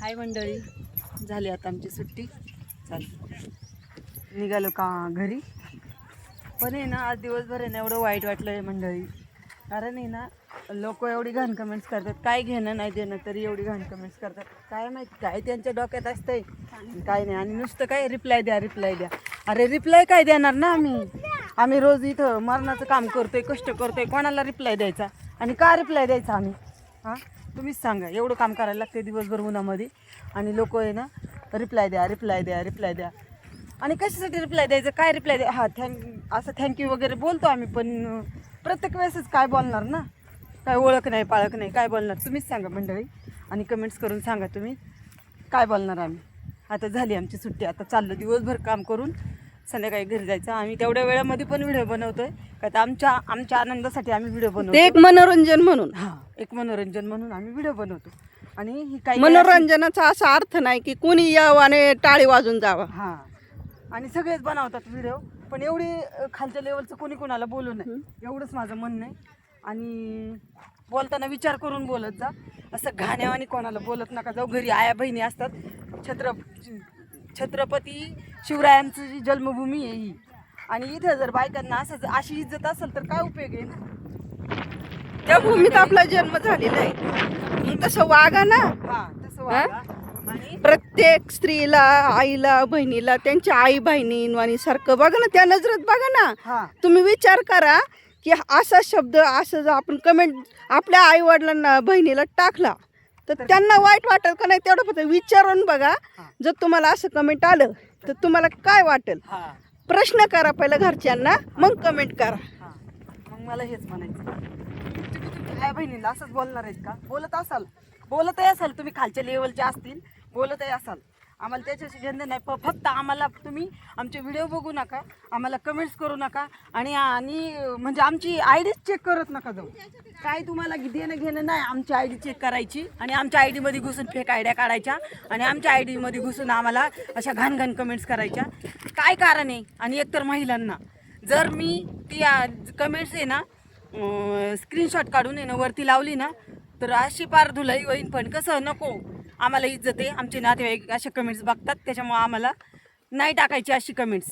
हाय मंडळी, झाली आता आमची सुट्टी. चाल निघालो का घरी. पण आहे ना आज दिवसभर आहे ना एवढं वाईट वाटलं आहे मंडळी. कारण आहे ना लोक एवढी घाण कमेंट्स करतात, काय घेणं नाही देणं तरी एवढी घाण कमेंट्स करतात. काय माहिती काय त्यांच्या डोक्यात असतंय काय नाही. आणि नुसतं काय रिप्लाय द्या रिप्लाय द्या. अरे रिप्लाय काय देणार ना आम्ही रोज इथं मरणाचं काम करतोय, कष्ट करतोय, कोणाला रिप्लाय द्यायचा आणि का रिप्लाय द्यायचा आम्ही? हां तुम्हीच सांगा. एवढं काम करायला लागते दिवसभर उन्हामध्ये आणि लोक आहे ना रिप्लाय द्या रिप्लाय द्या रिप्लाय द्या. आणि कशासाठी रिप्लाय द्यायचं, काय रिप्लाय द्या? हां असं थँक्यू वगैरे बोलतो आम्ही, पण प्रत्येक वेळेसच काय बोलणार ना? काय ओळख नाही पाळख नाही, काय बोलणार? तुम्हीच सांगा मंडळी आणि कमेंट्स करून सांगा तुम्ही काय बोलणार आम्ही. आता झाली आमची सुट्टी, आता चाललो दिवसभर काम करून संध्याकाळी घरी जायचं. आम्ही तेवढ्या वेळामध्ये पण व्हिडिओ बनवतोय का तर आमच्या आनंदासाठी आम्ही व्हिडिओ बनवतो. एक मनोरंजन म्हणून. हां एक मनोरंजन म्हणून आम्ही व्हिडिओ बनवतो. आणि ही काही मनोरंजनाचा असा अर्थ नाही की कोणी यावं आणि टाळी वाजून जावं. हां आणि सगळेच बनवतात व्हिडिओ, पण एवढी खालच्या लेवलचं कोणी कोणाला बोलू नये एवढंच माझं म्हणणं आहे. आणि बोलताना विचार करून बोलत जा, असं घाण्यावानी कोणाला बोलत नका जाऊ. घरी आया बहिणी असतात. छत्रपती शिवरायांची जी जन्मभूमी आहे ही, आणि इथं जर बायकांना असं अशी इज्जत असेल तर काय उपयोग आहे ना? त्या भूमीत आपला जन्म झालेला आहे, तसं वागा ना. हां तसं वागा. आणि प्रत्येक स्त्रीला, आईला, बहिणीला त्यांच्या आई बहिणी सारखं बघा ना, त्या नजरेत बघा ना. हां तुम्ही विचार करा की असा शब्द असं जर आपण कमेंट आपल्या आई वडिलांना बहिणीला टाकला तर त्यांना वाईट वाटेल का नाही तेवढं फक्त विचारून बघा. जर तुम्हाला असं कमेंट आलं तर तुम्हाला काय वाटेल? हां प्रश्न करा पहिलं घरच्यांना, मग कमेंट करा. हां मग मला हेच म्हणायचं, तुम्ही आई बहिणीला असंच बोलणार आहेत का? बोलतही असाल तुम्ही खालच्या लेवलचे असतील, बोलतही असाल, आम्हाला त्याच्याशी घेणं नाही. फक्त आम्हाला तुम्ही आमचे व्हिडिओ बघू नका, आम्हाला कमेंट्स करू नका आणि म्हणजे आमची आय डीच चेक करत नका जाऊ. काय तुम्हाला देणं घेणं नाही आमची आय डी चेक करायची आणि आमच्या आय डीमध्ये घुसून फेक आयडिया काढायच्या आणि आमच्या आय डीमध्ये घुसून आम्हाला अशा घाण कमेंट्स करायच्या. काय कारण आहे? आणि एकतर महिलांना जर मी ती कमेंट्स आहे ना स्क्रीनशॉट काढून आहे ना वरती लावली ना तर अशी पार धुलाई होईन. पण कसं नको, आम्हाला इज्जत आहे, आमचे नातेवाईक अशा कमेंट्स बघतात, त्याच्यामुळे आम्हाला नाही टाकायची अशी कमेंट्स.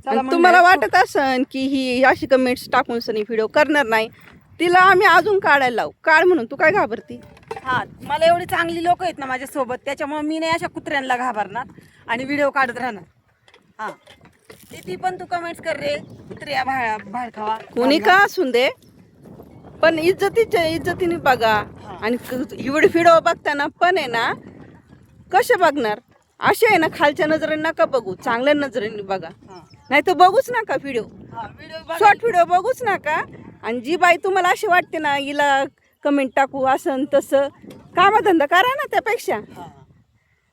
तुम्हाला वाटत असन की ही अशी कमेंट्स टाकून सनी व्हिडिओ करणार नाही, तिला आम्ही अजून काढायला लावू. काढ म्हणून तू काय घाबरती? हां मला एवढी चांगली लोक आहेत ना माझ्यासोबत, त्याच्यामुळे मी नाही अशा कुत्र्यांना घाबरणार आणि व्हिडिओ काढत राहणार. हां ती पण तू कमेंट्स कर रे कुत्र्या बाहेर खावा कोणी का असून दे, पण इज्जतीने बघा. आणि व्हिडिओ बघताना पण आहे ना कसे बघणार? असे आहे ना खालच्या नजरेने नका बघू, चांगल्या नजरेने बघा. नाही तर बघूच नका व्हिडिओ, शॉर्ट व्हिडिओ बघूच नका. आणि जी बाई तुम्हाला अशी वाटते ना हिला कमेंट टाकू असं तसं, कामधंदा करा ना. त्यापेक्षा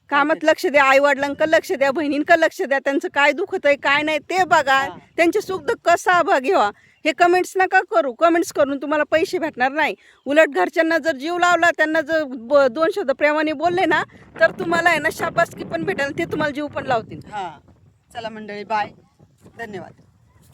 कामात लक्ष द्या, आई वडिलांकडे लक्ष द्या, बहिणींकडे लक्ष द्या, त्यांचं काय दुखत आहे काय नाही ते बघा, त्यांचे सुख दुःख कसा भाग घ्यावा. हे कमेंट्स नका करू. कमेंट्स करून तुम्हाला पैसे भेटणार नाही. उलट घरच्यांना जर जीव लावला, त्यांना जर 2 शब्द प्रेमाने बोलले ना तर तुम्हाला आहे ना शाबासकी पण भेटेल, ते तुम्हाला जीव पण लावतील. हां चला मंडळी बाय, धन्यवाद.